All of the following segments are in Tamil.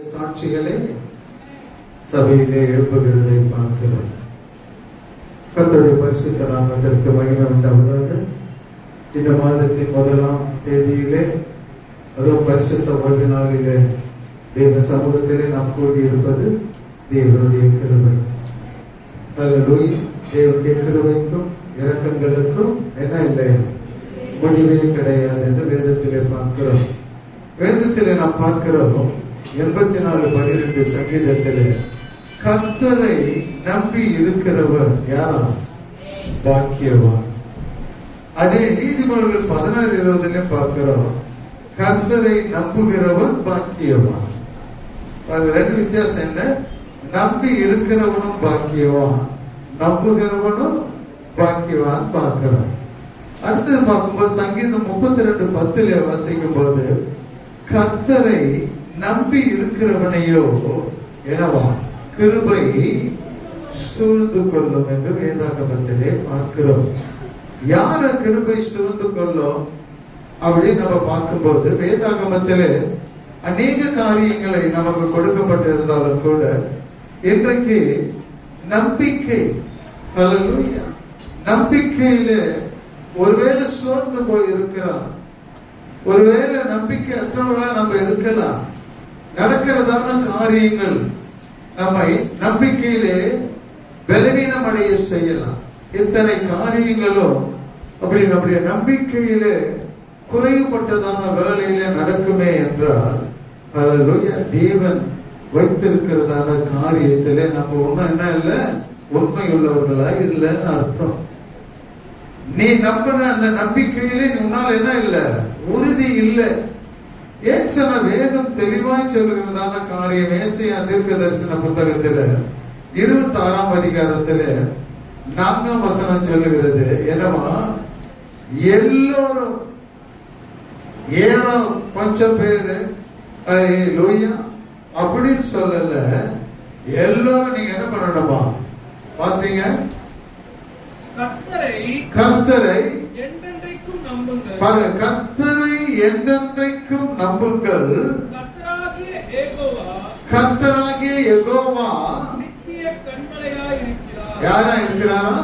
சாட்சிகளே சபையிலே எழுப்புகிறதை பார்க்கிறோம். கர்த்தருடைய பரிசுத்த நாமத்திற்கு மகிமை உண்டாவதாக. இந்த மாதத்தின் 1ஆம் தேதியிலே அதுவும் பரிசுத்த ஓய்வு நாளிலே தேவ சமூகத்திலே நாம் கூடியிருப்பது தேவனுடைய கிருபை. அல்லேலூயா. தேவனுடைய கிருபைக்கும் இரக்கங்களுக்கும் என்ன இல்லை, முடிவே கிடையாது என்று வேதத்திலே பார்க்கிறோம். வேதத்திலே நாம் பார்க்கிறோம் 84:12 சங்கீதத்திலே கர்த்தரை நம்பி இருக்கிறவர் யாரா? பாக்கியவான். அதே நீதிமொழிகள் 16:20 பார்க்கிறோம் கர்த்தரை நம்புகிறவன் பாக்கியவான். அது ரெண்டு வித்தியாசம் என்ன? நம்பி இருக்கிறவனும் பாக்கியவான், நம்புகிறவனும் பாக்கியவான் பார்க்கிறோம். அடுத்தது பார்க்கும்போது சங்கீதம் 32:10 வாசிக்கும் போது கர்த்தரை நம்பி இருக்கிறவனையோ எனவா கிருபை சூழ்ந்து கொள்ளும் என்று வேதாகமத்திலே பார்க்கிறோம். யார கிருபை சூழ்ந்து கொள்ளும் அப்படின்னு நம்ம பார்க்கும்போது வேதாகமத்திலே அநேக காரியங்களை நமக்கு கொடுக்கப்பட்டிருந்தாலும் கூட இன்றைக்கு நம்பிக்கை, நம்பிக்கையில ஒருவேளை சோர்ந்து போய் இருக்கிறான், ஒருவேளை நம்பிக்கை அற்றவர்களா நம்ம இருக்கலாம். நடக்கிறதான காரியங்கள் நம்மை நம்பிக்கையிலே பலவீனம் அடைய செய்யலாம். இத்தனை காரியங்களும் அப்படி நம்முடைய நம்பிக்கையிலே குறைவுபட்டதான வேலையிலே நடக்குமே என்றால் தேவன் வைத்திருக்கிறதான காரியத்திலே நம்ம ஒண்ணும் என்ன இல்லை, உண்மை உள்ளவர்களா இல்லைன்னு அர்த்தம். நீ நம்பின அந்த நம்பிக்கையிலே நீ உன்னால் என்ன இல்லை, உறுதி இல்லை. ஏன் சொன்ன வேதம் தெளிவாய் சொல்லுகிறதான காரியம் ஏசாயா தீர்க்க தரிசன புத்தகத்துல 26ஆம் அதிகாரத்துல 4ஆம் வசனம் சொல்லுகிறது என்னவா, எல்லோரும் ஏதோ கொஞ்சம் பேரு லோய்யா அப்படின்னு சொல்லல, எல்லோரும் நீங்க என்ன பண்ணணுமா வாசிங்க, கர்த்தரை பாருங்க, கர்த்தரை என்றென்றைக்கும் நம்புங்கள், கர்த்தராகிய யெகோவா யாரா இருக்கிறாரா?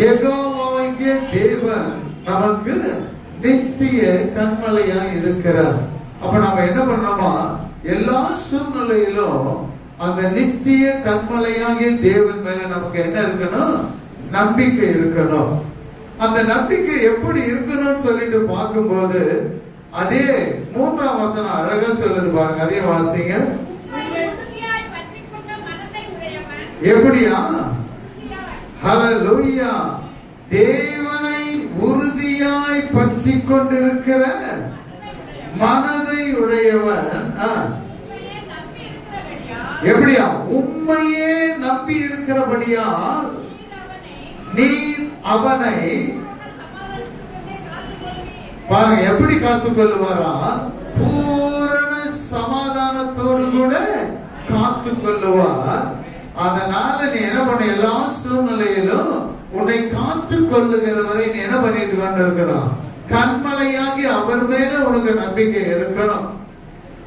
யெகோவாகிய தேவன் நமக்கு நித்திய கண்மலையா இருக்கிறார். அப்ப நாம என்ன பண்ணணுமா, எல்லா சூழ்நிலையிலும் அந்த நித்திய கண்மலையாகிய தேவன் மேல நமக்கு என்ன இருக்கணும், நம்பிக்கை இருக்கணும். அந்த நம்பிக்கை எப்படி இருக்கணும்னு சொல்லிட்டு பார்க்கும்போது அதே 3ஆம் வசனம் அழகா சொல்லுது பாருங்க, அதே வாசிங்க. எப்படியா? ஹல்லேலூயா. தேவனை உறுதியாய் பற்றி கொண்டிருக்கிற மனதை உடையவன் எப்படியா? உண்மையே நம்பி இருக்கிறபடியால் நீ அவனை பாருங்க எப்படி காத்துக் கொள்ளுவாரா? பூரண சமாதானத்தோடு கூட காத்துக் கொள்ளுவார். அதனால நீ என்ன பண்ண, எல்லா சூழ்நிலையிலும் உன்னை காத்து கொள்ளுகிறவரை நீ என்ன பண்ணிட்டு கொண்டு இருக்கணும், கண்மலையாகி அவர் மேல உனக்கு நம்பிக்கை இருக்கணும்.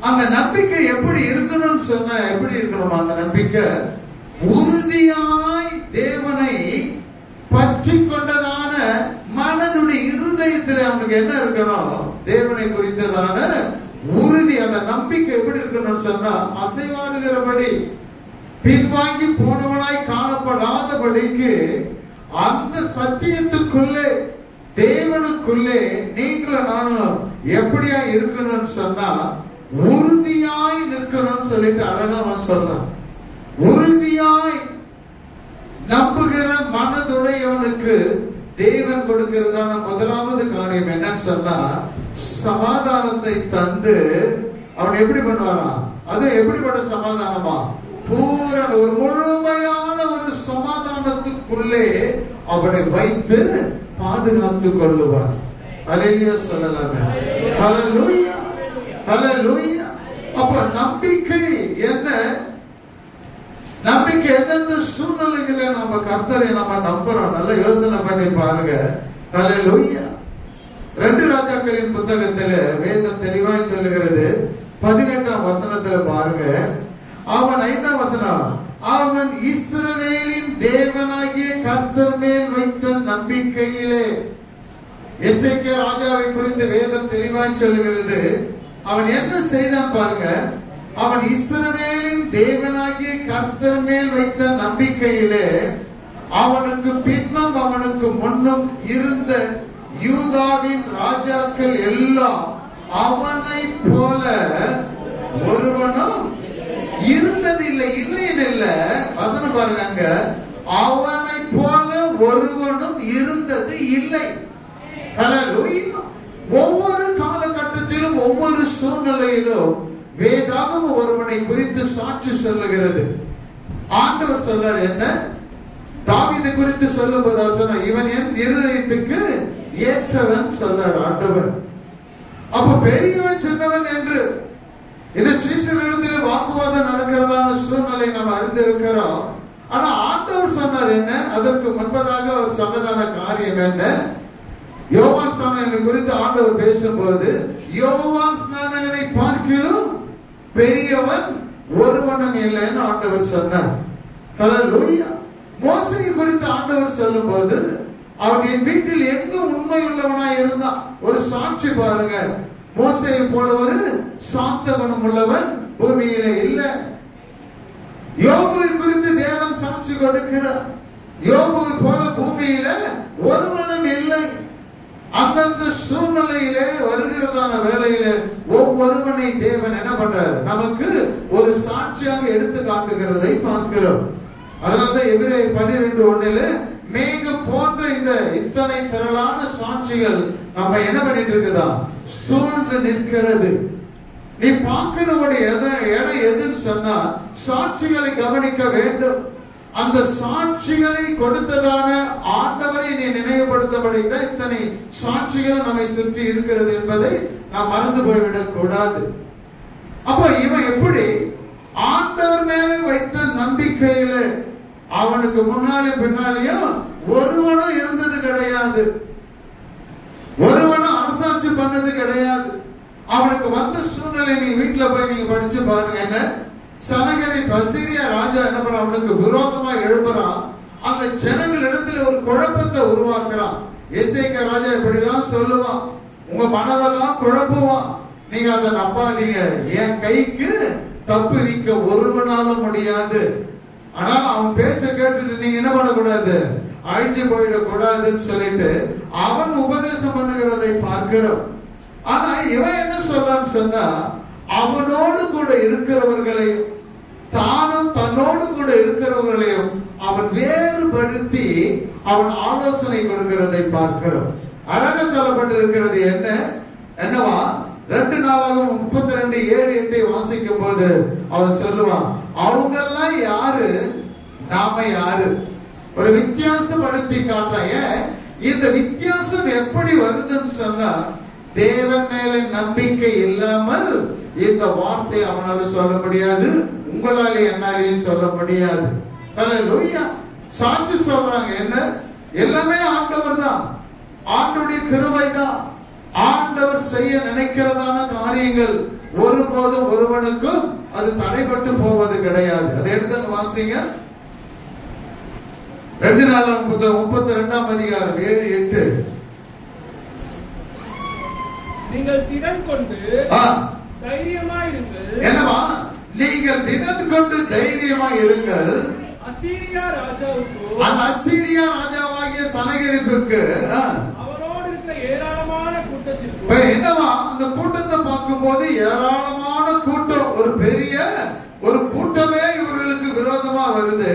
அந்த நம்பிக்கை எப்படி இருக்கணும்னு சொன்ன, எப்படி இருக்கணும் அந்த நம்பிக்கை? உறுதியாய் தேவனை பற்றி கொண்டதான மனதுடைய இருதயத்தில் அவனுக்கு என்ன இருக்கணும், தேவனை குறித்ததான உறுதி. அந்த நம்பிக்கை எப்படி இருக்கணும்னு சொன்னா, அசைவாடுகிறபடி பின்வாங்கி போனவனாய் காணப்படாதபடிக்கு அந்த சத்தியத்துக்குள்ளே தேவனுக்குள்ளே நீங்களும் நானும் எப்படியா இருக்கணும்னு சொன்னா, உறுதியாய் நிற்கணும்னு சொல்லிட்டு அழகா சொல்றான். உறுதியாய் நம்புகிற மனதுடையவனுக்கு தேவன் கொடுக்கிறதான முதலாவது காரியம் என்னன்னு சொன்னா, சமாதானத்தை தந்து அவன் எப்படி பண்ணுவாரா? அது எப்படிப்பட்ட சமாதானமா? பூரண ஒரு முழுமையான ஒரு சமாதானத்துக்குள்ளே அவனை வைத்து பாதுகாத்துக் கொள்ளுவார். அல்லேலூயா சொல்லலாமே. ஹல்லேலூயா, ஹல்லேலூயா. அப்ப நம்பிக்கை என்ன? நம்பிக்கை எந்தெந்த சூழ்நிலைகளை நம்ம கர்த்தரை நம்ம நம்புறோம், நல்லா யோசனை பண்ணி பாருங்க. ஹல்லேலூயா. 2 ராஜாக்களின் புத்தகத்துல வேதம் தெளிவாய் சொல்லுகிறது, 18ஆம் வசனத்துல பாருங்க. அவன் 5ஆம் வசனம், அவன் இஸ்ரவேலின் தேவனாகிய கர்த்தர் மேல் வைத்த நம்பிக்கையிலே. எசேக்கியா ராஜாவை குறித்து வேதம் தெளிவாய் சொல்லுகிறது. அவன் என்ன செய்தான் பாருங்க. அவன் இஸ்ரவேலின் தேவனாகிய கர்த்தர் மேல் வைத்த நம்பிக்கையிலே அவனுக்கு பின்னும் அவனுக்கு முன்னும் இருந்த யூதாவின் ராஜாக்கள் எல்லாம் அவனை போல ஒருவனும் இருந்ததில்லை. இல்லைன்னு இல்ல, வசனம் பாருங்க, அவனை போல ஒருவனும் இருந்தது இல்லை. ஹல்லேலூயா. ஒவ்வொரு காலகட்டத்திலும் ஒவ்வொரு சூழ்நிலையிலும் வேதாகமம் ஒருவனை குறித்து சாட்சி சொல்லுகிறது. ஆண்டவர் சொல்றார் என்ன? தாவீதை குறித்து சொல்லும் போது அவர் சொன்னார், இவன் என் இருதயத்துக்கு ஏற்றவன் சொல்றார் ஆண்டவர். அப்ப பெரியவன் சின்னவன் என்று இது சீஷர்களிடத்தில் வாக்குவாதம் நடக்கிறதான சூழ்நிலை நாம் அறிந்திருக்கிறோம். ஆனா ஆண்டவர் சொன்னார் என்ன? அதற்கு முன்பதாக அவர் சொன்னதான காரியம் என்ன? யோவான் ஸ்நானகனை குறித்து ஆண்டவர் பேசும்போது, யோவான் ஸ்நானகனை பார்க்கிலும் பெரியவன் ஒருவனும் இல்லைன்னு ஆண்டவர் சொன்னார். ஹல்லேலூயா. மோசேயை குறித்து ஆண்டவர் சொல்லும் போது, அவன் வீட்டில் எங்க உண்மை உள்ளவனாய் இருந்தான். ஒரு சாட்சி பாருங்க, மோசேயை போல ஒரு சாந்த குணம் உள்ளவன் பூமியிலே இல்லை. யோபுவை குறித்து தேவன் சாட்சி கொடுக்கிறார். யோபுவை போல பூமியில ஒருவனும் இல்லை. அந்தந்த சூழ்நிலையிலே வருகிறதான வேளையிலே ஒவ்வொருவனை தேவன் என்ன பண்றார்? நமக்கு ஒரு சாட்சியாக எடுத்து காட்டுகிறதை பார்க்கிறோம். அதனால்தான் எபிரேயர் 12:1 மேகம் போன்ற இந்த இத்தனை திரளான சாட்சிகள் நம்ம என்ன பண்ணிட்டு இருக்குதா? சூழ்ந்து நிற்கிறது. நீ பார்க்கிறவனுடைய இடம் எதுன்னு சொன்னா சாட்சிகளை கவனிக்க வேண்டும். அந்த சாட்சிகளை கொடுத்ததான ஆண்டவரை நீ நினைவுபடுத்தப்படிதான் இத்தனை சாட்சிகள் நம்மை சுற்றி இருக்கிறது என்பதை நாம் மறந்து போய்விடக் கூடாது. அப்ப இவன் எப்படி ஆண்டவர் மேல வைத்த நம்பிக்கையில அவனுக்கு முன்னாலும் பின்னாலேயும் ஒருவனும் இருந்தது கிடையாது, ஒருவனும் அரசாட்சி பண்ணது கிடையாது. அவனுக்கு வந்த சூழ்நிலை நீ வீட்டுல போய் நீங்க படிச்சு பாருங்க. என்ன சனகரிப் அசீரியா ராஜா என்ன பண்ண? அவனுக்கு விரோதமா எழுப்புறான். அந்த ஜனங்கள் இடத்துல ஒரு குழப்பத்தை உருவாக்குறான். எசேக்கியா ராஜா இப்படி எல்லாம் சொல்லுவான், உங்க மனதெல்லாம் குழப்புவான், நீங்க அதை நம்பாதீங்க, என் கைக்கு தப்பு வைக்க ஒருவனாலும் முடியாது. ஆனால் அவன் பேச்ச கேட்டுட்டு நீங்க என்ன பண்ணக்கூடாது? அழிஞ்சு போயிடக்கூடாதுன்னு சொல்லிட்டு அவன் உபதேசம் பண்ணுகிறதை பார்க்கிறோம். ஆனா இவன் என்ன சொல்றான்னு சொன்னா, அவனோடு கூட இருக்கிறவர்களையும் தானும் தன்னோடு கூட இருக்கிறவர்களையும் அவன் வேறுபடுத்தி அவன் ஆலோசனை கொடுக்கிறதை பார்க்கிறோம். அழகா சொல்லப்பட்டிருக்கிறது என்னவா? 2 நாளாகவும் 32:7-8 வாசிக்கும் போது அவன் சொல்லுவான், அவங்க எல்லாம் யாரு, நாம யாரு? ஒரு வித்தியாசப்படுத்தி காட்டுறான். இந்த வித்தியாசம் எப்படி வருதுன்னு சொன்னா, தேவன் மேல நம்பிக்கை இல்லாமல் இந்த வார்த்தை அவனால சொல்ல முடியாது, உங்களாலே என்னாலையும் சொல்ல முடியாது. ஹல்லேலூயா. சாட்சி சொல்றாங்க என்ன? எல்லாமே ஆண்டவர் தான், ஆண்டவருடைய கிருபை தான். ஆண்டவர் செய்ய நினைக்கிறதான காரியங்கள் ஒருபோதும் ஒருவனுக்கும் அது தடைபட்டு போவது கிடையாது. அதை எடுத்து வாசிங்க. 2 நாளாம் 32ஆம் அதிகாரம் 7-8. நீங்கள் திடன் கொண்டு தைரியமாயிருங்கள். என்னவா? நீங்கள் திடன் கொண்டு தைரியமாயிருங்கள். அசீரியா ராஜாவுக்கு, அந்த அசீரியா ராஜாவாகிய சனகரிப்புக்கு அவனோடு இருக்கிற ஏராளமான கூட்டத்திற்கு. என்னவா? அந்த கூட்டத்தை பார்க்கும் போது ஏராளமான கூட்டம், ஒரு பெரிய ஒரு கூட்டமே இவர்களுக்கு விரோதமா வருது.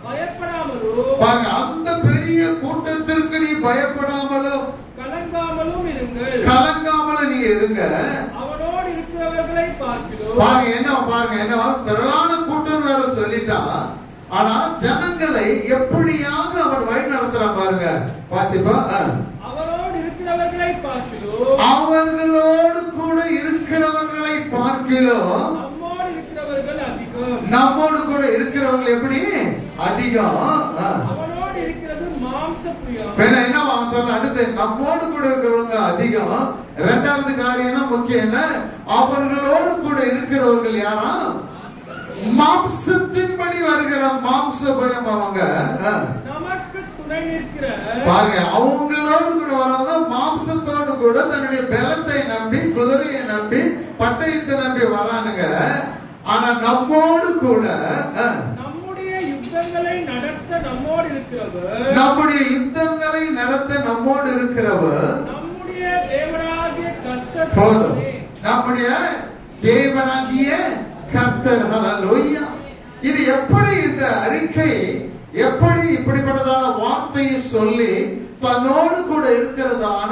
பயப்படாமலும் பாருங்க, அந்த பெரிய கூட்டத்திற்கு நீ பயப்படாமலும் கலங்காமலும் இருங்கள். கலங்காமலும் நீங்க இருங்க. அவனோடு இருக்கிறவர்களை பார்க்கிறோம். பாருங்க என்னவா? திரளான கூட்டம் வேற சொல்லிட்டான். ஆனா ஜனங்களை எப்படியாக அவன் வழி நடத்துறான் பாருங்க. வாசிப்பா. அவரோடு இருக்கிறவர்களை பார்க்கிறோம். அவர்களோடு கூட இருக்கிறவர்களை பார்க்கிறோம். நம்மோடு இருக்கிறவர்கள் அதிகம். நம்மோடு கூட இருக்கிறவர்கள் எப்படி அதிகம்? அவனோடு இருக்கிறது மாம்ச மாம்சப்பிரியம். என்ன அவன் சொல்ற அடுத்து நம்மோடு கூட இருக்கிறவங்க அதிகம். இரண்டாவது காரியம் முக்கியம் என்ன, அவர்களோடு கூட இருக்கிறவர்கள் யாரா, மாம்சத்தின்படி வருகிற மாம்ச பயம். அவங்க நமக்கு துணை நிற்கிற பாருங்க, அவங்களோடு கூட வரவங்க மாம்சத்தோடு கூட தன்னுடைய பலத்தை நம்பி, குதிரையை நம்பி, பட்டயத்தை நம்பி வரானுங்க. ஆனா நம்மோடு கூட நம்முடைய யுத்தங்களை நடத்த நம்மோடு இருக்கிறவர், நம்முடைய யுத்தங்களை நடத்த நம்மோடு இருக்கிறவர் நம்முடைய தேவனாகிய கர்த்தர். போதும், நம்முடைய தேவனாகிய கர்த்தர். ஹல்லேலூயா. இது எப்படி இந்த அறிக்கை, எப்படி இப்படிப்பட்டதான வார்த்தையை சொல்லி தன்னோடு கூட இருக்கிறதான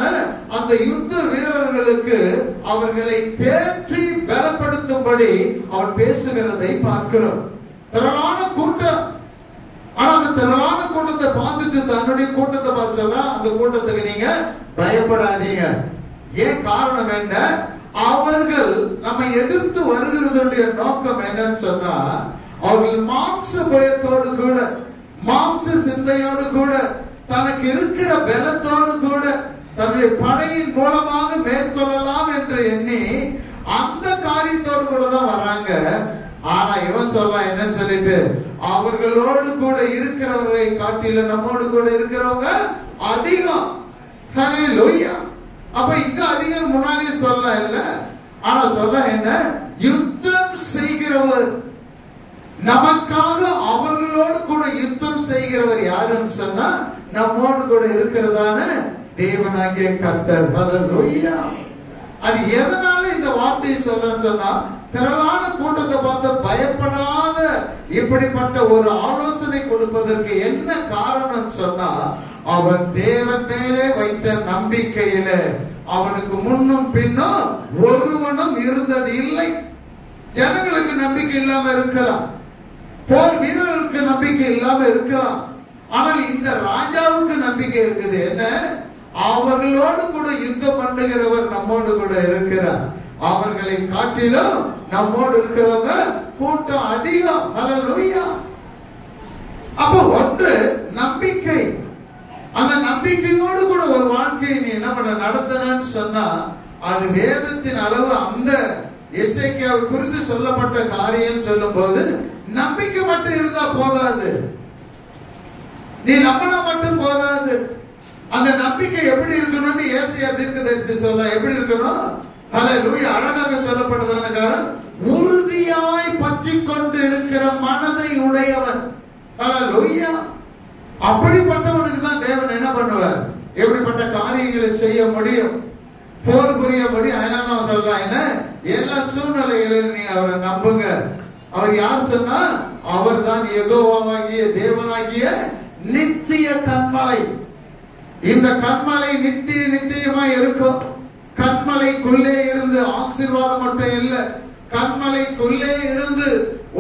அந்த யுத்த வீரர்களுக்கு அவர்களை தேற்றி பலப்படுத்தும்படி அவன் பேசுகிறதை பார்க்கிறோம். திரளான கூட்டம். ஆனா அந்த திரளான கூட்டத்தை பார்த்துட்டு தன்னுடைய கூட்டத்தை பார்த்து சொல்றா, அந்த கூட்டத்துக்கு நீங்க பயப்படாதீங்க. ஏன் காரணம் என்ன, அவர்கள் நம்மை எதிர்த்து வருகிறதுடைய நோக்கம் என்னன்னு சொன்னா, அவர்கள் மாம்ச பயத்தோடு கூட, மாம்ச சிந்தையோடு கூட, தனக்கு இருக்கிற பலத்தோடு கூட தன்னுடைய படையின் மூலமாக மேற்கொள்ளலாம் என்று எண்ணி அந்த காரியத்தோடு கூட தான் வராங்க. ஆனா இவன் சொல்றான் என்னன்னு சொல்லிட்டு, அவர்களோடு கூட இருக்கிறவர்களை காட்டில நம்மோடு கூட இருக்கிறவங்க அதிகம். ஹல்லேலூயா. அப்ப இங்க அதிகம் முன்னாலே சொல்ல இல்ல, ஆனா சொல்ல என்ன, யுத்தம் செய்கிறவர், நமக்காக அவர்களோடு கூட யுத்தம் செய்கிறவர் யாருன்னு சொன்னா, நம்மோடு கூட இருக்கிறதான தேவனாகிய கர்த்தர். ஹல்லேலூயா. அது எதனால இந்த வார்த்தையை சொல்றேன்னு சொன்னா, திரளான கூட்டத்தை பார்த்து பயப்படாத இப்படிப்பட்ட ஒரு ஆலோசனை கொடுப்பதற்கு என்ன காரணம் சொன்னா, அவன் தேவன் மேலே வைத்த நம்பிக்கையில அவனுக்கு முன்னும் பின்னும் ஒருவனும் இருந்தது இல்லை. ஜனங்களுக்கு நம்பிக்கை இல்லாம இருக்கலாம், போர் வீரர்களுக்கு நம்பிக்கை இல்லாம இருக்கலாம், ஆனால் இந்த ராஜாவுக்கு நம்பிக்கை இருக்குது. என்ன, அவர்களோடு கூட யுத்தம் பண்ணுகிறவர் நம்மோடு கூட இருக்கிறார். அவர்களை காட்டிலும் நம்மோடு இருக்கிறவங்க கூட்டம் அதிகம். ஹல்லேலூயா. அப்ப ஒன்று நம்பிக்கை. அந்த நம்பிக்கையோடு கூட ஒரு வாழ்க்கையை நீ என்ன பண்ண நடத்தணும்னு சொன்னா, அது வேதத்தின் அளவு அந்த எசேக்கியாவை குறித்து சொல்லப்பட்ட காரியம் சொல்லும் போது நம்பிக்கை மட்டும் இருந்தா போதாது, நீ நம்பினா மட்டும் போதாது. அந்த நம்பிக்கை எப்படி இருக்கணும்னு ஏசாயா தீர்க்கதரிசி சொல்ல, எப்படி இருக்கணும், ஹல்லேலூயா, அழகாக சொல்லப்பட்டதான காரணம், உறுதியாய் பற்றிக் கொண்டு இருக்கிற மனதை உடையவன். ஹல்லேலூயா. அப்படிப்பட்டவனுக்கு தான் தேவன் என்ன பண்ணுவார், எப்படிப்பட்ட காரியங்களை செய்ய முடியும், போர் புரிய முடியும். அதனால அவன் சொல்றான் என்ன, எல்லா சூழ்நிலைகளிலும் நீ அவரை நம்புங்க. அவர் யார் சொன்னா, அவர் தான் யெகோவாகிய தேவனாகிய நித்திய கன்மலை. இந்த கன்மலை நித்தியமாய் இருக்கும். கன்மலைக்குள்ளே இருந்து ஆசீர்வாதம் மட்டும் இல்லை, கன்மலைக்குள்ளே இருந்து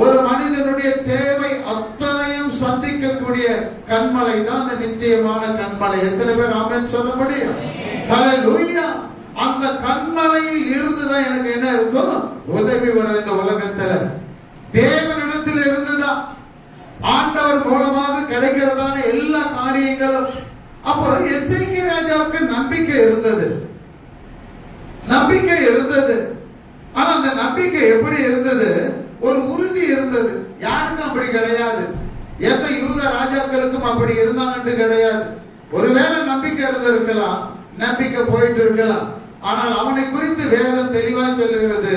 ஒரு மனிதனுடைய தேவை அத்தனையும் சந்திக்கக்கூடிய கன்மலை தான் அந்த நித்தியமான கன்மலை. எத்தனை பேர் ஆமென் சொல்ல முடியும்? ஹல்லேலூயா. அந்த கன்மலையில் இருந்துதான் எனக்கு என்ன இருக்கும், உதவி வர இந்த உலகத்துல தேவனிடத்தில் இருந்துதான் ஆண்டவர் மூலமாக கிடைக்கிறதான எல்லா காரியங்களும். அப்போ எசேக்கியா ராஜாவுக்கு நம்பிக்கை இருந்தது, நம்பிக்கை இருந்தது. ஆனா அந்த நம்பிக்கை எப்படி இருந்தது, ஒரு உறுதி இருந்தது. யாருக்கும் அப்படி கிடையாது, எந்த யூத ராஜாக்களுக்கும் அப்படி இருந்தாங்கன்னு கிடையாது. ஒருவேளை நம்பிக்கை இருந்திருக்கலாம், நம்பிக்கை போயிட்டு இருக்கலாம். ஆனால் அவனை குறித்து வேதம் தெளிவா சொல்லுகிறது.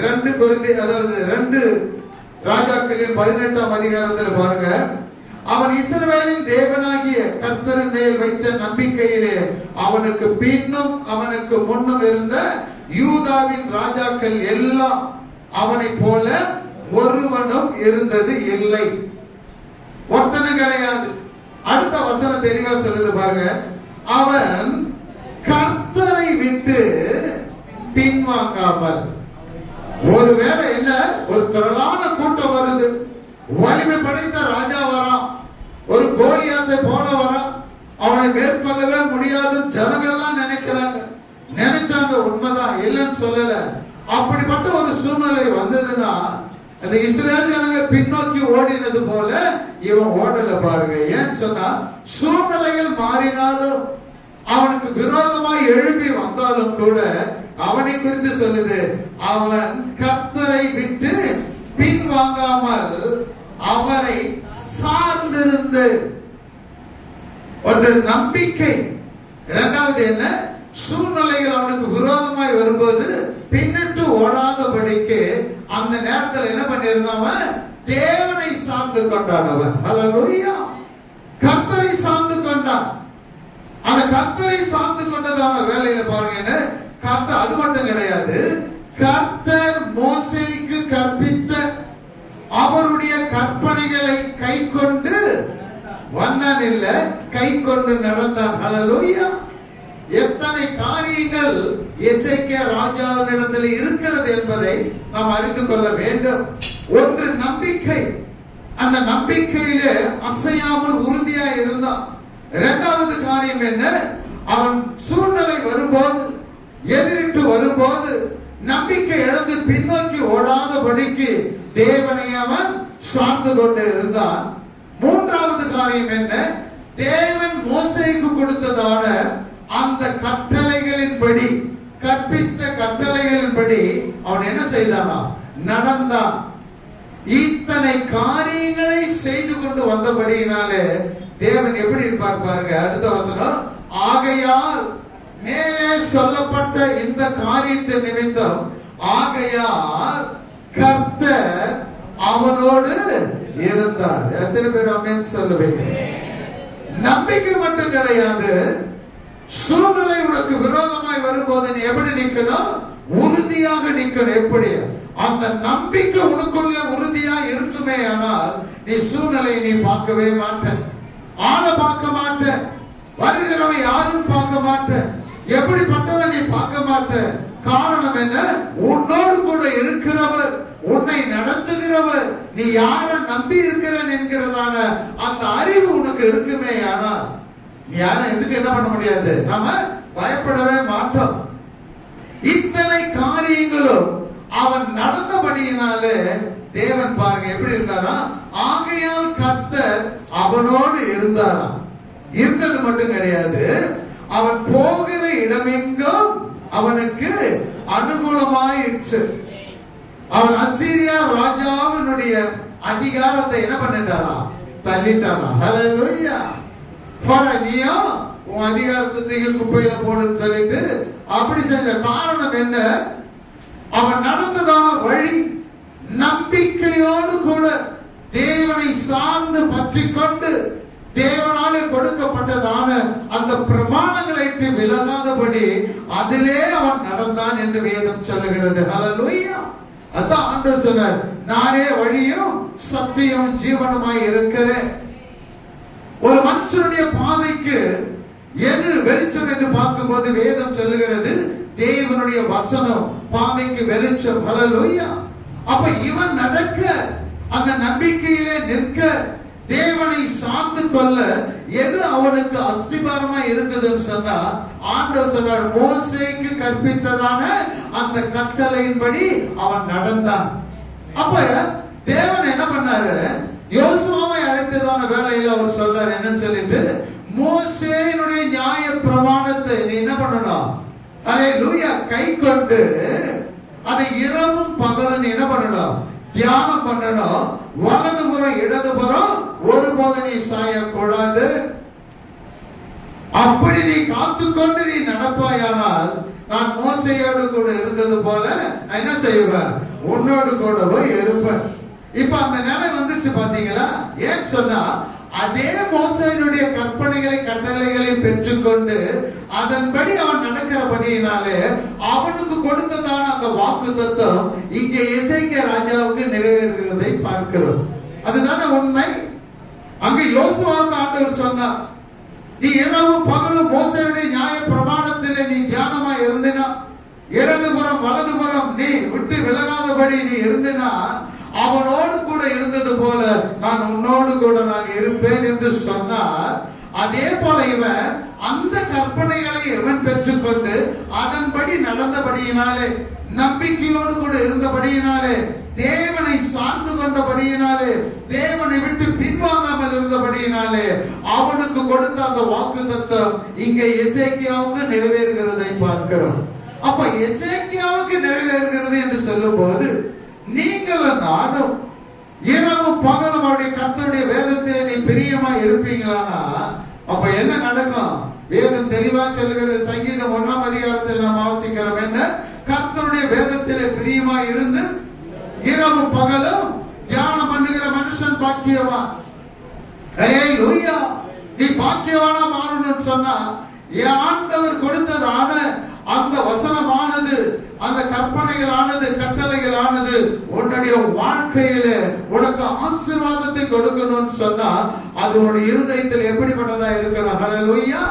2 ராஜாக்களின் 18ஆம் அதிகாரத்தில் பாருங்க, அவன் இஸ்ரவேலின் தேவனாகிய கர்த்தரின் மேல் வைத்த நம்பிக்கையிலே அவனுக்கு பின்னும் அவனுக்கு முன்னும் இருந்த யூதாவின் ராஜாக்கள் எல்லாம் அவனை போல ஒருவனும் இருந்தது இல்லை. ஒருத்தனும் கிடையாது. அடுத்த வசனம் தெளிவா சொல்லுது பாருங்க, அவன் கர்த்தரை விட்டு பின்வாங்காமல். ஒருவேளை என்ன, ஒரு திரளான கூட்டம் வருது, வலிமை படைத்த ராஜா வரான், ஒரு கோலியாத்தை போல வரான், அவனை மேற்கொள்ளவே முடியாது ஜனங்கள்லாம் நினைக்கிறாங்க, நினைச்சாங்க, உண்மைதான், இல்லைன்னு சொல்லல. அப்படிப்பட்ட ஒரு சூழ்நிலை வந்ததுன்னா அந்த இஸ்ரேல் ஜனங்க பின்னோக்கி ஓடினது போல இவன் ஓடல பாருங்க. ஏன்னு சொன்னா சூழ்நிலைகள் மாறினாலும் அவனுக்கு விரோதமாய் எழுப்பி வந்தாலும் கூட அவனை குறித்து சொல்லுது, அவன் கர்த்தரை விட்டு பின்வாங்காமல் அவரை சார்ந்திருந்து. ஒன்று நம்பிக்கை, இரண்டாவது என்ன, சூழ்நிலைகள் அவனுக்கு விரோதமாய் வரும்போது பின்னிட்டு ஓடாதபடிக்கு அந்த நேரத்தில் என்ன பண்ணிருந்தவன், தேவனை சார்ந்து கொண்டான். அவன் ஹல்லேலூயா, கர்த்தரை சார்ந்து கொண்டான். அந்த கர்த்தரை சார்ந்து கொண்டதான வேலையில பாருங்க, கர்த்தர் அது மட்டும் கிடையாது, கர்த்தர் மோசேக்கு கற்பித்த அவருடைய கற்பனைகளை கை கொண்டு வந்தான், இல்ல கை கொண்டு நடந்தான். ஹல்லேலூயா. எத்தனை காரியங்கள் எசேக்கியா ராஜாவினிடத்தில் இருக்கிறது என்பதை நாம் அறிந்து கொள்ள வேண்டும். ஒன்று நம்பிக்கை, அந்த நம்பிக்கையிலே அசையாமல் உறுதியா இருந்தான். இரண்டாவது காரியம் என்ன, அவன் சூழ்நிலை வரும்போது, எதிரிட்டு வரும்போது நம்பிக்கை இழந்து பின்னோக்கி ஓடாதபடிக்கு தேவனை அவன் சார்ந்து கொண்டு இருந்தான். மூன்றாவது காரியம் என்ன, தேவன் மோசேக்கு கொடுத்ததான அந்த கட்டளைகளின்படி, கற்பித்த கட்டளைகளின்படி அவன் என்ன செய்தானா, நடந்தான். இத்தனை காரியங்களை செய்து கொண்டு வந்தபடியினாலே தேவன் எப்படி இருப்பார் பாருங்க. அடுத்த வசனம், ஆகையால் மேலே சொல்லப்பட்ட இந்த காரியத்தை நிமித்தம், ஆகையால் கர்த்தர் அவனோடு இருந்தார். எத்தனை பேர் ஆமென் சொல்லுவீங்க? நம்பிக்கை மட்டும் கிடையாது, சூழ்நிலை உனக்கு விரோதமாய் வரும்போது நீ எப்படி நிக்கணும், உறுதியாக நிக்கணும். எப்படி அந்த நம்பிக்கை உனக்குள்ள உறுதியா இருக்குமே ஆனால் நீ சூழ்நிலையை நீ பார்க்கவே மாட்ட, ஆளை பார்க்க மாட்ட, வருகிறவன் யாரும் பார்க்க மாட்ட, எப்படிப்பட்டவன் நீ பார்க்க மாட்ட. காரணம் என்ன, உன்னோடு கூட இருக்கிறவர், உன்னை நடத்துகிறவர், நீ யார நம்பி இருக்கிறேன் என்கிறதான அந்த அறிவு உனக்கு இருக்குமே ஆனால் நீ யாரும் எதுக்கு என்ன பண்ண முடியாது, நாம பயப்படவே மாட்டோம். இத்தனை காரியங்களும் அவன் நடந்தபடியினாலே தேவன் பாருங்க எப்படி இருந்தாரா, ஆகையால் கர்த்தர் அவனோடு இருந்தாரா. இருந்தது மட்டும் கிடையாது, அவன் போகிற இடமெங்கும் அவனுக்கு அனுகூலமாயிற்று. அவன் அசீரியா ராஜாவினுடைய அதிகாரத்தை என்ன பண்ணிட்டாரா, தள்ளிட்டானா. ஹல்லேலூயா. போடா நீயோ உன் அதிகாரத்தை தூக்கி குப்பையில போடுன்னு சொல்லிட்டு அப்படி செஞ்ச காரணம் என்ன, அவன் நடந்ததான வழி நம்பிக்கையோடு கூட தேவனை சார்ந்து பற்றி கொண்டு தேவனாலே கொடுக்கப்பட்டதான அந்த பிரமாணங்களை விலகாதபடி அதிலே அவன் நடந்தான் என்று வேதம் சொல்லுகிறது. ஹல்லேலூயா. அதான் ஆண்டவர் சொன்னார், நானே வழியும் சத்தியம் ஜீவனுமாய் இருக்கிறேன். ஒரு மனுஷனுடைய பாதைக்கு எது வெளிச்சம் என்று பார்க்கும்போது வேதம் சொல்லுகிறது, தேவனுடைய வசனம் பாதைக்கு வெளிச்சம். ஹல்லேலூயா. அப்ப இவன் நடக்க, அந்த நம்பிக்கையிலே நிற்க, தேவனை சார்ந்து கொள்ள எது அவனுக்கு அஸ்திபாரமா இருக்குதுன்னு சொன்னா, ஆண்டவர் சொன்னார், மோசேக்கு கற்பித்ததான அந்த கட்டளையின்படி அவன் நடந்தான். அப்ப தேவன் என்ன பண்ணாரு, யோசுவாவை அழைத்ததான வேளையில அவர் சொல்றாரு என்னன்னு சொல்லிட்டு, மோசேயினுடைய நியாய பிரமாணத்தை நீ என்ன பண்ணணும், ஹல்லேலூயா, கை கொண்டு அதை இரவும் பகலும் என்ன பண்ணணும், தியானம் பண்ணணும். வலதுபுறம் இடதுபுறம் ஒருபோது நீ சாயக்கூடாது. அப்படி நீ காத்துக்கொண்டு நீ நடப்பாயானால் நான் மோசேயோடு கூட இருந்தது போல நான் என்ன செய்வேன், உன்னோடு கூடவே இருப்பேன். இப்ப அந்த நிலை வந்துச்சு பாத்தீங்களா. ஏன் சொன்னா, அதே மோசேயினுடைய கற்பனைகளை கட்டளைகளை பெற்றுக்கொண்டு அதன்படி அவன் நடக்கிறபடியினாலே அவனுக்கு கொடுத்ததான அந்த வாக்கு தத்துவம் இங்கே எசேக்கியா ராஜாவுக்கு நிறைவேறுகிறதை பார்க்கிறோம். அதுதானே உண்மை. அங்க யோசுவாவுக்கு ஆண்டவர் சொன்னார், நீ இரவு பகலும் மோசேயுடைய நியாய பிரமாணத்திலே நீ தியானமா இருந்தினா, இடதுபுறம் வலதுபுறம் நீ விட்டு விலகாதபடி நீ இருந்தினா, அவனோடு கூட இருந்தது போல நான் உன்னோடு கூட நான் இருப்பேன் என்று சொன்னார். அதே போல இவன் அந்த கற்பனைகளை இவன் பெற்றுக்கொண்டு அதன்படி நடந்தபடியினாலே, நம்பிக்கையோடு கூட இருந்தபடியினாலே, தேவனை சார்ந்து கொண்டபடியினாலே, தேவனை விட்டு பின்வாங்காமல் இருந்தபடியினாலே அவனுக்கு கொடுத்த அந்த வாக்குத்தத்தம் இங்கே எசேக்கியாவுக்கு நிறைவேறுகிறதை பார்க்கிறோம். அப்ப எசேக்கியாவுக்கு நிறைவேறுகிறது என்று சொல்லும்போது, நீங்களும் நானும் இரவும் பகலும் அவருடைய கர்த்தருடைய வேதத்திலே நீ பிரியமா இருப்பீங்களானா அப்ப என்ன நடக்கும்? வேதம் தெளிவா சொல்லுகிறது. சங்கீதம் 1ஆம் அதிகாரத்தில் நாம் வாசிக்கிறோம் என்ன? கர்த்தருடைய வேதத்திலே பிரியமா இருந்து இரவும் பகலும் தியானம் பண்ணுகிற மனுஷன் பாக்கியவான். ஹல்லேலூயா! நீ பாக்கியவானா மாறணும்னு சொன்னா, என் ஆண்டவர் கொடுத்ததான அந்த வசனமானது, அந்த கற்பனைகளானது, கட்டளைகளானது உன்னுடைய வாழ்க்கையில உனக்கு ஆசீர்வாதத்தை கொடுக்கணும்னு சொன்னா, அது உன்னுடைய இருதயத்தில் எப்படிப்பட்டதா இருக்கணும்? ஹல்லேலூயா!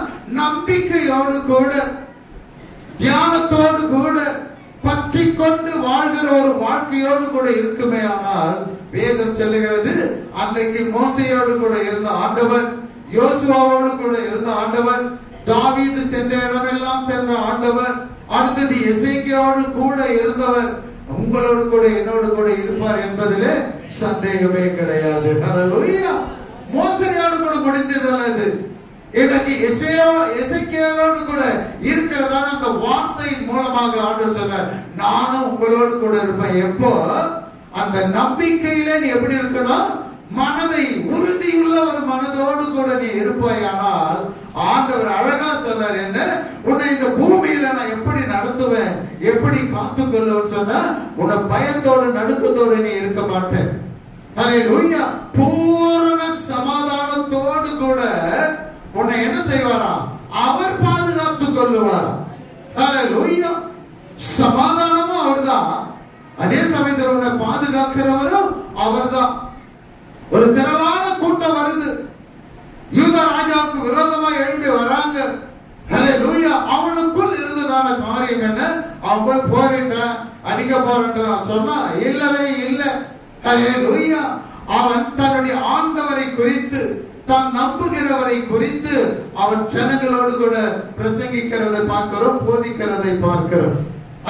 நம்பிக்கையோடு கூட, தியானத்தோடு கூட, பற்றி கொண்டு வாழ்கிற ஒரு வாழ்க்கையோடு கூட இருக்குமே. ஆனால் வேதம் சொல்லுகிறது, அன்றைக்கு மோசையோடு கூட இருந்த ஆண்டவர், யோசுவாவோடு கூட இருந்த ஆண்டவர், தாவீது சென்ற இடமெல்லாம் சென்ற ஆண்டவர், அடுத்தது எசேக்கியாவோடு கூட இருந்தவர் உங்களோடு கூட என்னோடு கூட இருப்பார் என்பதிலே சந்தேகமே கிடையாது. ஹல்லேலூயா! மோசையோடு கூட முடிந்தது. இன்னைக்கு எசேக்கியாவோடு கூட இருக்கிறதான அந்த வார்த்தையின் மூலமாக ஆண்டவர் சொன்னார், நானும் உங்களோடு கூட இருப்பேன். எப்போ? அந்த நம்பிக்கையில நீ எப்படி இருக்கணும்? மனதை உறுதியுள்ள ஒரு மனதோடு கூட நீ இருப்பாயானால் ஆண்டவர் அழகா சொல்றார், என்ன? உன்னை இந்த பூமியில நான் எப்படி நடத்துவேன், எப்படி காத்துக்கொள்ளுவேன் சொன்னா, உன்னை பயத்தோடு நடுக்கத்தோடு நீ இருக்க மாட்டேன். ஹல்லேலூயா! பூரண சமாதானத்தோடு கூட உன்னை என்ன செய்வாரா? அவர் பாதுகாத்துக் கொள்ளுவார். ஹல்லேலூயா! சமாதானமும் அவர்தான், அதே சமயத்தில் உன்னை பாதுகாக்கிறவரும் அவர்தான். ஒரு திரளான கூட்டம் வருது, யூத ராஜாவுக்கு விரோதமா எழும்பி வராங்க. ஹல்லேலூயா! அவனுக்குள் இருந்ததான காரியம் என்ன? அவன் போய் போரிட்டான், அடிக்க போறேன் சொன்னா இல்லவே இல்லை. ஹல்லேலூயா! அவன் தன்னுடைய ஆண்டவரை குறித்து, தான் நம்புகிறவரை குறித்து அவன் ஜனங்களோடு கூட பிரசங்கிக்கிறதை பார்க்கிறோம், போதிக்கிறதை பார்க்கிறோம்.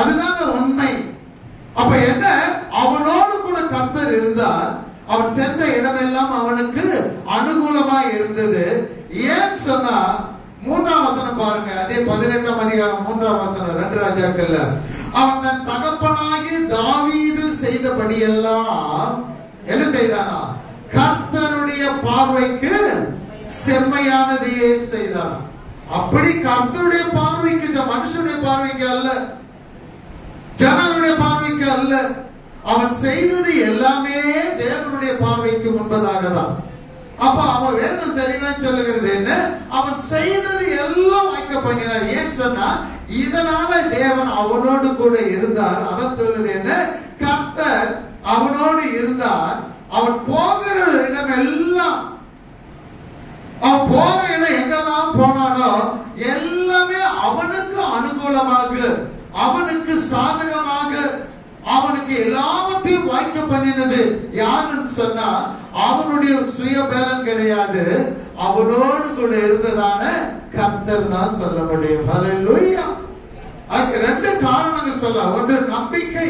அதுதான் உண்மை. அப்ப என்ன? அவனோடு கூட கர்த்தர் இருந்தார். அவன் சென்ற இடமெல்லாம் அவனுக்கு அனுகூலமா இருந்தது. ஏன் சொன்னா, 3ஆம் வசனம் பாருங்க, அதே 18ஆம் அதிகாரம் 3ஆம் வசனம், 2 ராஜாக்கள்ல, அவன் தன் தகப்பனாகிய தாவீது செய்தபடியெல்லாம் என்ன செய்தானா? கர்த்தருடைய பார்வைக்கு செம்மையானதையே செய்தான். அப்படி கர்த்தருடைய பார்வைக்கு, மனுஷனுடைய பார்வைக்கு அல்ல, ஜனங்களுடைய பார்வைக்கு அல்ல. அவன் செய்தது எல்லாமே தேவனுடைய பார்வைக்கு முன்பதாக தான். அப்ப அவன் வேதம் தெளிவா சொல்லுகிறது என்ன? அவன் செய்தது எல்லாம் வாய்க்க பண்ணினார். ஏன் சொன்னா, இதனால தேவன் அவனோடு கூட இருந்தார். அதான் சொல்லுது என்ன? கர்த்தர் அவனோடு இருந்தார். அவன் போகிற இடம் எல்லாம், அவன் போற இடம் எங்கெல்லாம் போனானோ எல்லாமே அவனுக்கு அனுகூலமாக, அவனுக்கு சாதகமாக, அவனுக்கு எல்லாவற்றையும் வாய்க்க பண்ணினது யாருன்னு சொன்னா, அவனுடைய சுய பலன் கிடையாது, அவனோடு கூட இருந்ததான கர்த்தர் தான் சொல்ல முடியும். ஹல்லேலூயா! அதுக்கு 2 காரணங்கள் சொல்லலாம். ஒன்று நம்பிக்கை.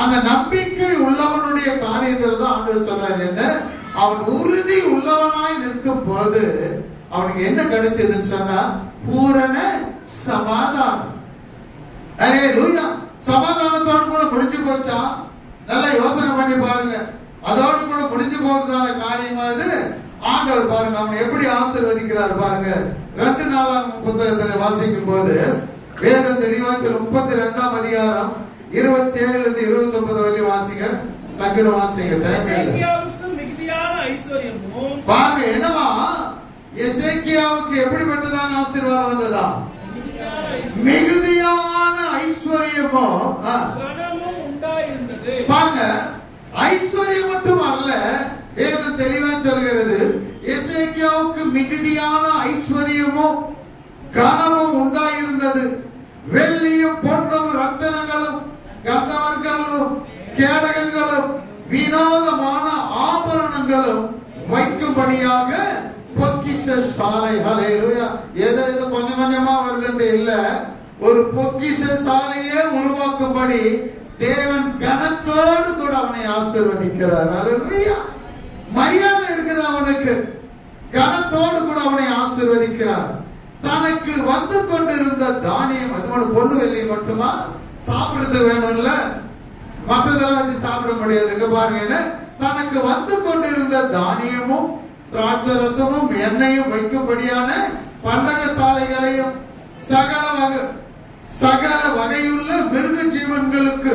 அந்த நம்பிக்கை உள்ளவனுடைய காரியத்தில் தான் ஆண்டவர் சொல்றாரு என்ன? அவன் உறுதி உள்ளவனாய் நிற்கும் போது அவனுக்கு என்ன கிடைச்சதுன்னு சொன்னா, பூரண சமாதானம். ஹல்லேலூயா! சமாதானத்தோடு கூட முடிஞ்சு போச்சா? நல்லா யோசனை பண்ணி பாருங்க. அதோடு கூட முடிஞ்சு போகிறதான காரியமா இது? ஆண்டவர் பாருங்க அவனை எப்படி ஆசீர்வதிக்கிறார் பாருங்க. 2 நாளாம் புத்தகத்துல வாசிக்கும் போது வேதம் தெளிவா சொல்ல, 32ஆம் அதிகாரம் 27 29 வரை வாசிங்க. டக்குனு வாசிங்க. எசேக்கியாவுக்கு மிகுதியான ஐஸ்வரியமும் பாருங்க என்னவா? எசேக்கியாவுக்கு எப்படிப்பட்டதான ஆசீர்வாதம் வந்ததா? மிகுதியான ஐஸ்வர்யமோ கனமும் உண்டாயிருந்தது. பாருங்க, ஐஸ்வர்யம் மட்டும் அல்ல, வேதம் தெளிவா சொல்கிறது, எசேக்கியாவுக்கு மிகுதியான ஐஸ்வர்யமும் கனமும் உண்டாயிருந்தது. வெள்ளியும் பொன்னும் ரத்தினங்களும் கந்தவர்களும் கேடகங்களும் வினோதமான ஆபரணங்களும் வைக்கும்படியாக பொக்கிஷ சாலை. ஹல்லேலூயா! ஏதோ கொஞ்சம் கொஞ்சமா வருது இல்ல, ஒரு பொக்கிஷ சாலையே உருவாக்கும்படி தேவன் கனத்தோடு கூட அவனை ஆசீர்வதிக்கிறார். அல்லேலூயா. மரியாதை இருக்குது அவனுக்கு, கனத்தோடு கூட அவனை ஆசீர்வதிக்கிறார். தனக்கு வந்து கொண்டிருந்த தானியம், அது பொண்ணு வெள்ளி மட்டுமா சாப்பிடுறது வேணும்ல, மற்றதெல்லாம் வச்சு சாப்பிட முடியாது. பாருங்க, தனக்கு வந்து கொண்டிருந்த தானியமும் திராட்சரசமும் எண்ணெயும் வைக்கும்படியான பண்டக சாலைகளையும் சகல வகையுள்ள மிருக ஜீவன்களுக்கு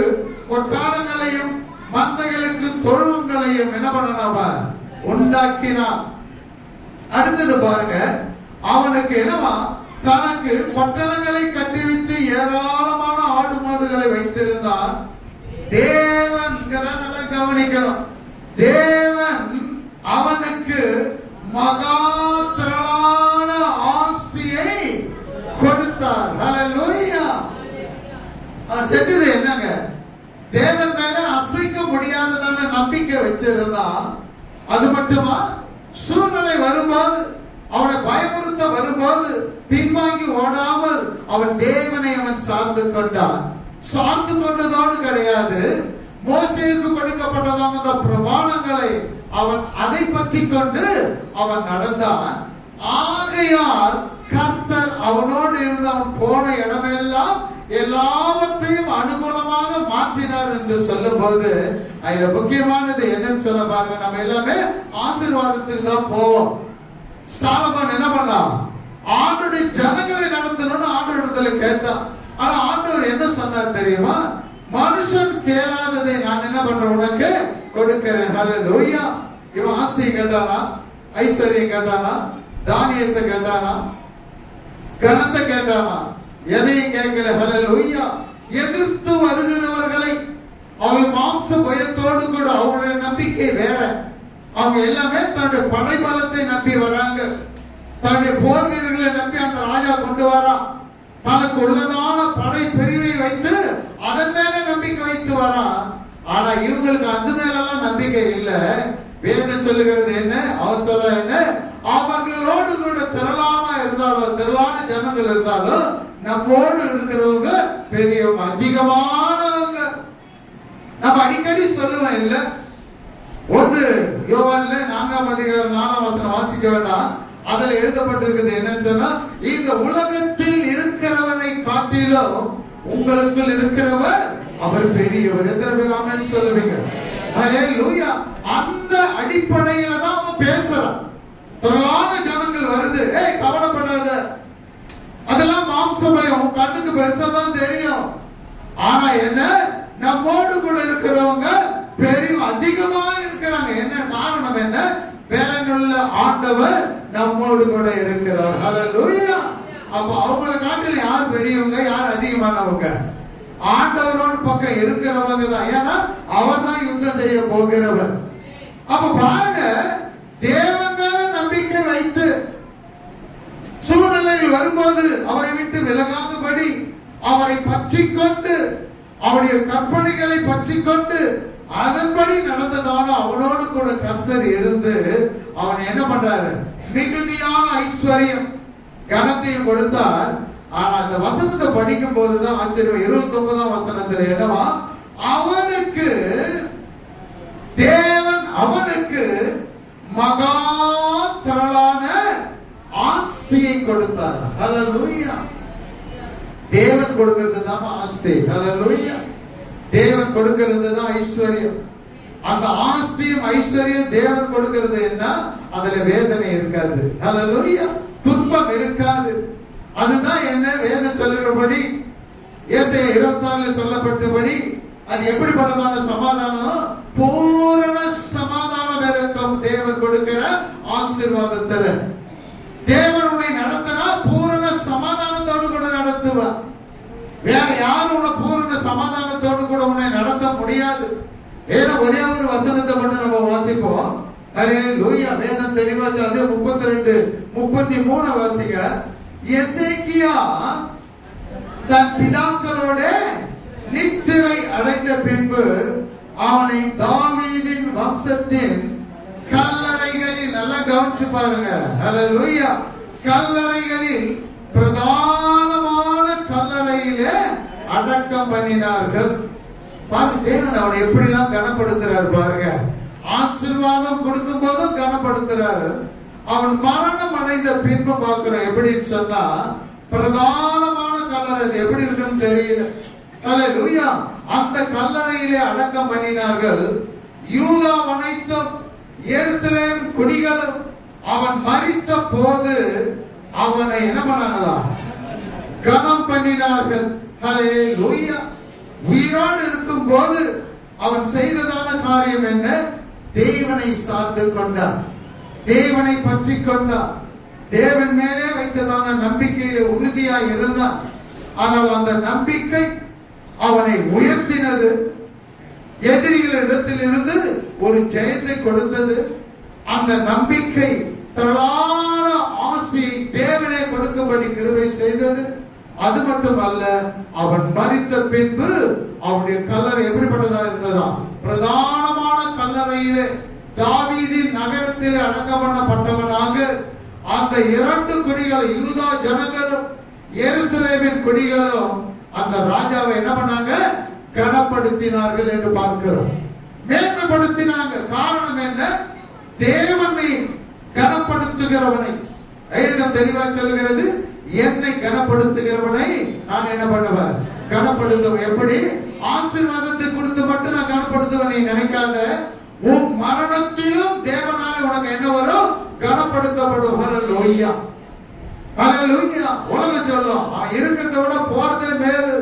கொட்டாரங்களையும் மந்தைகளுக்கு தொழுவங்களையும் என்ன பண்ணனாமா உண்டாக்கினான். அடுத்தது பாருங்க, அவனுக்கு என்னவா தனக்கு பட்டணங்களை கட்டிவித்து ஏராளமான ஆடு மாடுகளை வைத்திருந்தான். தேவன் நல்லா கவனிக்கணும், தேவன் அவனுக்கு மகா திரளான ஆஸ்தியை கொடுத்தார். ஹல்லேலூயா. செஞ்சது என்னங்க, தேவன் மேல அசைக்க முடியாததான நம்பிக்கை வச்சிருந்தான். அது மட்டுமா, சூழ்நிலை வரும்போது, அவனை பயமுறுத்த வரும்போது பின்வாங்கி ஓடாமல் அவன் தேவனை அவன் சார்ந்து கொண்டான். சார்ந்து கொண்டதோடு கிடையாது, மோசேக்கு கொடுக்கப்பட்டதான அந்த பிரமாணங்களை அவன் அதை பற்றி கொண்டு அவன் நடந்தான். ஆகையால் கர்த்தர் அவனோடு இருந்து அவன் போன இடமெல்லாம் எல்லாவற்றையும் அனுகூலமாக மாற்றினார் என்று சொல்லும் போது அதுல முக்கியமானது என்னன்னு சொல்ல பாருங்க, நம்ம எல்லாமே ஆசீர்வாதத்துக்கு தான் போவோம். சாலமோன் என்ன பண்ணா, ஆண்டவருடைய ஜனங்களை நடத்தணும்னு ஆண்டவரிடத்துல கேட்டான். ஆனா ஆண்டவர் என்ன சொன்னார் தெரியுமா, மனுஷன் கேளாததை நான் என்ன பண்றேன் உனக்கு கொடுக்கிறேன். ஹல்லேலூயா. இவன் ஆஸ்தியை கேட்டானா, ஐஸ்வர்யம் கேட்டானா, தானியத்தை கேட்டானா, கனத்தை கேட்டானா? எதையும் கேட்கல. ஹல்லேலூயா. எதிர்த்து வருகிறவர்களை அவள் மாம்ச பயத்தோடு கூட, அவங்களுடைய நம்பிக்கை வேற. அவங்க எல்லாமே தன்னுடைய படைபலத்தை நம்பி வராங்க, தன்னுடைய போர் வீரர்களை நம்பி அந்த ராஜா கொண்டு வரான். தனக்கு உள்ளதான படை பிரிவை வைத்து அதன் மேல நம்பிக்கை வைத்து வரான். ஆனா இவங்களுக்கு அந்த மேலெல்லாம் நம்பிக்கை இல்ல. வேதம் சொல்லுகிறது என்ன, அவசரம் என்ன, அவர்களோடு கூட திரளாமா இருந்தாலும், திரளான ஜனங்கள் இருந்தாலும், நம்மோடு இருக்கிறவங்க பெரியவங்க, அதிகமானவங்க. நம்ம அடிக்கடி சொல்லுவேன் இல்ல, ஒன்று யோவான்ல 4ஆம் அதிகாரம் 4ஆம் வசனம் வாசிக்க வேண்டாம். அதுல எழுதப்பட்டிருக்கிறது என்னன்னு சொன்னா, இந்த உலகத்தில் இருக்கிறவனை காட்டிலும் உங்களுக்குள் இருக்கிறவர் அவர் பெரியவர். எத்தனை பேர் ஆமென் சொல்லுவீங்க? ஹல்லேலூயா. அந்த அடிப்படையில தான் அவன் பேசுறான். திரளான ஜனங்கள் வருது, ஏய் கவலைப்படாத, அதெல்லாம் மாம்ச பயம், உன் கண்ணுக்கு பெருசா தான் தெரியும். ஆனா என்ன, நம்மோடு கூட இருக்கிறவங்க பெரிய அதிகமா இருக்கிறாங்க. என்ன காரணம், என்ன வேலனுள்ள ஆண்டவர் நம்மோடு கூட இருக்கிறார். ஹல்லேலூயா. அப்ப அவங்கள காட்டில யார் பெரியவங்க, யார் அதிகமானவங்க? ஆண்டவரோடு பக்கம் இருக்கிறவங்க தான். ஏன்னா அவர் தான் யுத்தம் செய்ய போகிறவர். அப்ப பாருங்க, தேவன் மேல நம்பிக்கை வைத்து சூழ்நிலையில் வரும்போது அவரை விட்டு விலகாதபடி அவரை பற்றி கொண்டு, அவருடைய கற்பனைகளை பற்றி கொண்டு அதன்படி நடந்ததான அவனோடு கூட கர்த்தர் இருந்து அவன் என்ன பண்றாரு, மிகுதியான ஐஸ்வர்யம் கனத்தையும் கொடுத்தார். ஆனா அந்த வசனத்தை படிக்கும் போதுதான் ஆச்சரியம். 29ஆம் வசனத்துல என்னவா, அவனுக்கு தேவன் அவனுக்கு மகா திரளான ஆஸ்தியை கொடுத்தார். ஹல்லேலூயா. தேவன் கொடுக்கிறது தான் ஆஸ்தி. ஹல்லேலூயா. தேவன் கொடுக்கிறது தான் ஐஸ்வர்யம். அந்த ஆஸ்தியும் ஐஸ்வர்யம் தேவன் கொடுக்கிறது என்ன, அதுல வேதனை இருக்காது. ஹல்லேலூயா. துன்பம் இருக்காது. அதுதான் என்ன வேதம் சொல்லுகிறபடி, ஏசாயா 24 சொல்லப்பட்டபடி, அது எப்படிப்பட்டதான சமாதானம், பூரண சமாதானம் இருக்கும். தேவன் கொடுக்கிற ஆசீர்வாதத்துல தேவன் உன்னை நடத்தினா பூரண சமாதானத்தோடு கூட நடத்துவார். வேற யாரும் உன்னை பூரண சமாதானத்தோடு கூட உன்னை நடத்த முடியாது. ஏன்னா ஒரே ஒரு வசனத்தை மட்டும் நம்ம வாசிப்போம். ஹல்லேலூயா. வேதம் தெளிவா சொல்லுது. 32 33 வாசிங்க. எசேக்கியா தன் பிதாக்களோட நித்திரை அடைந்த பின்பு அவனை தாவீதின் வம்சத்தின் கல்லறைகளில், நல்லா கவனிச்சு பாருங்க, ஹல்லேலூயா, கல்லறைகளில் பிரதானமான கல்லறையிலே அடக்கம் பண்ணினார்கள். பாருங்க, தேவன் அவனை எப்படிலாம் கனப்படுத்துறாரு பாருங்க. ஆசீர்வாதம் கொடுக்கும் போதும் கனப்படுத்துறாரு. அவன் மரணம் அடைந்த பின்பு பார்க்கிறோம் எப்படின்னு சொன்னா, பிரதானமான கல்லறை. அது எப்படி இருக்குன்னு தெரியல. அல்லேலூயா. அந்த கல்லறையிலே அடக்கம் பண்ணினார்கள். யூதா அனைத்தும் எருசலேம் குடிகளும் அவன் மரித்த போது அவனை என்ன பண்ணாங்களா? கனம் பண்ணினார்கள். அல்லேலூயா. உயிரோடு இருக்கும் போது அவன் செய்ததான காரியம் என்ன? தேவனை சார்ந்து கொண்டான், தேவனை பற்றி கொண்டான், தேவன் மேலே வைத்ததான நம்பிக்கையில உறுதியாய் இருந்தான். ஆனால் அந்த நம்பிக்கை அவனை உயர்த்தினது, எதிரிகளிடத்தில் இருந்து ஒரு ஜெயத்தை கொடுத்தது. அந்த நம்பிக்கை திரளான ஆசையை தேவனே கொடுக்கும்படி கிருபை செய்தது. அது மட்டுமல்ல, அவன் மரித்த பின்பு அவனுடைய கல்லறை எப்படிப்பட்டதா இருந்ததா? பிரதானமான கல்லறையிலே தாவீதின் நகரத்திலே அடக்கம் பண்ணப்பட்டவனாக அந்த இரண்டு குடிகள், யூதா ஜனங்களும் எருசலேமின் குடிகளும் அந்த ராஜாவை என்ன பண்ணாங்க? கனப்படுத்தினார்கள் என்று பார்க்கிறோம். மேன்மைப்படுத்தினாங்க. காரணம் என்ன? தேவனை கனப்படுத்துகிறவனை, வேதம் தெளிவா சொல்லுகிறது, என்னை கனப்படுத்துகிறவனை நான் என்ன பண்ணுவேன்? கனப்படுத்துவேன். எப்படி? ஆசீர்வாதத்தை கொடுத்து மட்டும் நான் கனப்படுத்துவேன் நீ நினைக்காத. உன் மரணத்திலும் தேவனால உனக்கு என்ன வரும்? கனப்படுத்தப்படும். ஹல்லேலூயா, ஹல்லேலூயா. உலகம் சொல்லும் அவன் இருக்கிறத விட போறதே மேலு.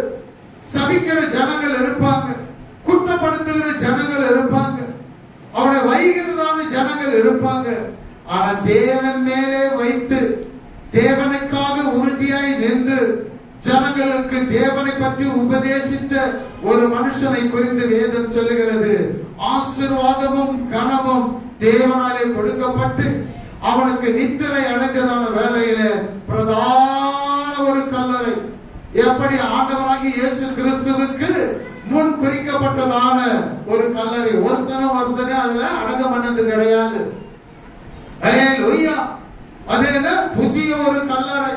சபிக்கிற ஜனங்கள் இருப்பாங்க, குற்றப்படுத்துகிற ஜனங்கள் இருப்பாங்க, அவனை வைகிறதான ஜனங்கள் இருப்பாங்க. ஆனா தேவன் மேலே வைத்து தேவனுக்காக உறுதியாய் நின்று ஜனங்களுக்கு தேவனை பற்றி உபதேசித்த ஒரு மனுஷனை குறித்து வேதம் சொல்லுகிறது. ஆசீர்வாதமும் கனமும் தேவனாலே கொடுக்கப்பட்டு அவனுக்கு நித்திரை அடைந்ததான வேளையில பிரதான ஒரு கல்லறை, எப்படி ஆண்டவராகிய இயேசு கிறிஸ்துவுக்கு முன் குறிக்கப்பட்டதான ஒரு கல்லறை. ஒருத்தனே அதுல அடக்கம் பண்ணது கிடையாது. அல்லேலூயா. அது என்ன? புதிய ஒரு கல்லறை.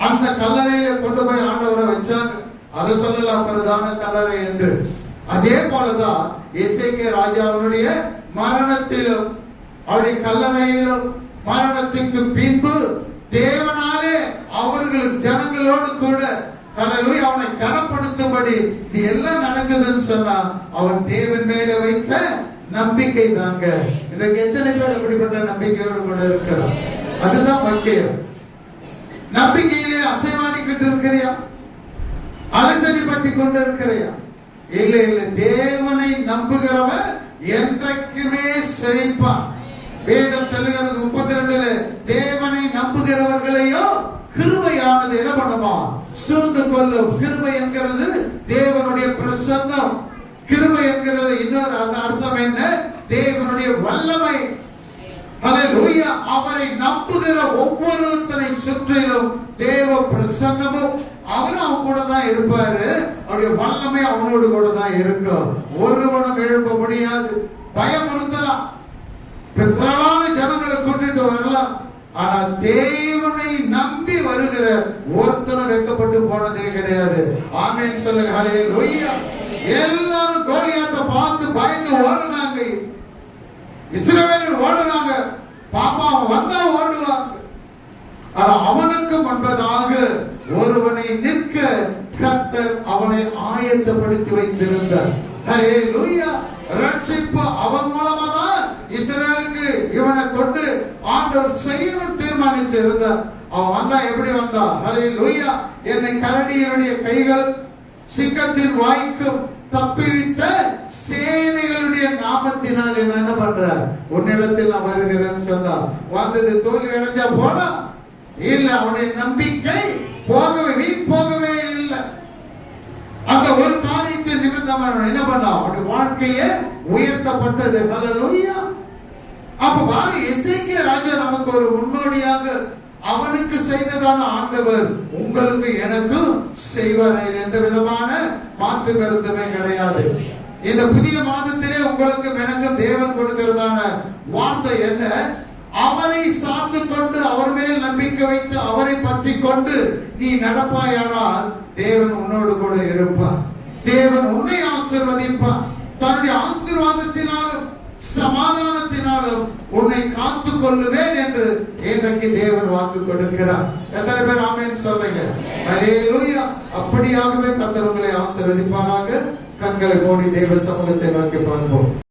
அந்த கல்லறையில கொண்டு போய் ஆண்டவரை வச்சாங்க. அதை சொல்லலாம் பிரதான கல்லறை என்று. அதே போலதான் எசேக்கியா ராஜாவினுடைய மரணத்திலும் அவருடைய கல்லறையிலும் மரணத்துக்கு பின்பு தேவனாலே அவர்கள் ஜனங்களோடு கூட அல்லேலூயா அவனை கனப்படுத்தும்படி இது எல்லாம் நடக்குதுன்னு சொன்னா அவன் தேவன் மேல வைத்த நம்பிக்கை தாங்க. இன்றைக்கு எத்தனை பேர் அப்படிப்பட்ட நம்பிக்கையோடு கூட இருக்கிறோம்? அதுதான் முக்கியம். நம்பிக்கையிலே அசைவாடிக்கிட்டு இருக்கிறியா? அலசடி பற்றி கொண்டு இருக்கிறியா? இல்ல இல்ல. தேவனை நம்புகிறவன் என்றைக்குமே செழிப்பான். வேதம் சொல்லுகிறது 32ல, தேவனை நம்புகிறவர்களையோ கிருபையானது என்ன பண்ணுமா? சூழ்ந்து கொள்ளும். கிருபை என்கிறது தேவனுடைய பிரசன்னம். கிருபை என்கிறது இன்னொரு அர்த்தம் என்ன? தேவனுடைய வல்லமை. அல்லேலூயா. அவரை நம்புகிற ஒவ்வொருத்தனை சுற்றிலும் தேவ பிரசன்னமும் அவரும் அவன் கூட தான் இருப்பாரு. அவருடைய வல்லமை அவனோடு கூட தான் இருக்கும். ஒருவனும் எழுப்ப முடியாது. பயமுறுத்தலாம், திரளான ஜனங்களை கூட்டிட்டு வரலாம். ஆனா தேவனை நம்பி வருகிற ஒருத்தனும் வெட்கப்பட்டு போனதே கிடையாது. ஆமென் சொல்லுங்க. ஹல்லேலூயா. எல்லாரும் கோலியாத்தை பார்த்து பயந்து ஓடுனாங்க. இஸ்ரவேலர் ஓடுனாங்க. பாப்பா வந்தா ஓடுவாங்க. ஆனா அவனுக்கு முன்பதாக ஒருவனை நிற்க கர்த்தர் அவனை ஆயத்தப்படுத்தி வைத்திருந்தார். ஹல்லேலூயா. ரட்சிப்பு அவன் மூலமா தான் இஸ்ரவேலுக்கு இவனை கொண்டு ஆண்டவர் செய்யணும் தீர்மானிச்சிருந்தார். அவன் வந்தா எப்படி வந்தான்? ஹல்லேலூயா. என்னை கரடியினுடைய கைகள் சிங்கத்தின் வாய்க்கும் தப்பிவித்த சேனைகளுடைய நாமத்தினால் என்ன பண்ற? உன்னிடத்தில் நான் வருகிறேன்னு சொன்னா வந்தது தோல்வி அடைஞ்சா போனா இல்ல. அவனுடைய நம்பிக்கை வீண் போகவே இல்லை. அந்த ஒரு காரியத்தின் நிமித்தமாக என்ன பண்ணா? அவனுடைய வாழ்க்கையே உயர்த்தப்பட்டது. ஹல்லேலூயா. அப்ப பாரு, எசேக்கியா ராஜா நமக்கு ஒரு முன்னோடியாக அவனுக்கு செய்ததான ஆண்டவர் உங்களுக்கு எனக்கும் செய்வார். எந்த விதமான மாற்று கருத்துமே கிடையாது. இந்த புதிய மாதத்திலே உங்களுக்கு எனக்கும் தேவன் கொடுக்கிறதான வார்த்தை என்ன? அவரை சார்ந்து கொண்டு அவர் மேல் நம்பிக்கை வைத்து அவரை பற்றி கொண்டு நீ நடப்பாயானால் தேவன் உன்னோடு கூட இருப்பார். தேவன் உன்னை ஆசீர்வதிப்பார். தன்னுடைய ஆசீர்வாதத்தினாலும் சமாதானத்தினாலும் உன்னை காத்துக் கொள்ளுவேன் என்று இன்றைக்கு தேவன் வாக்கு கொடுக்கிறார். எத்தனை பேர் ஆமென் சொல்றீங்க? அல்லேலூயா. அப்படியாகவே கர்த்தர் உங்களை ஆசீர்வதிப்பாராக. கண்களை மூடி தேவ சமூகத்தை நோக்கி பார்ப்போம்.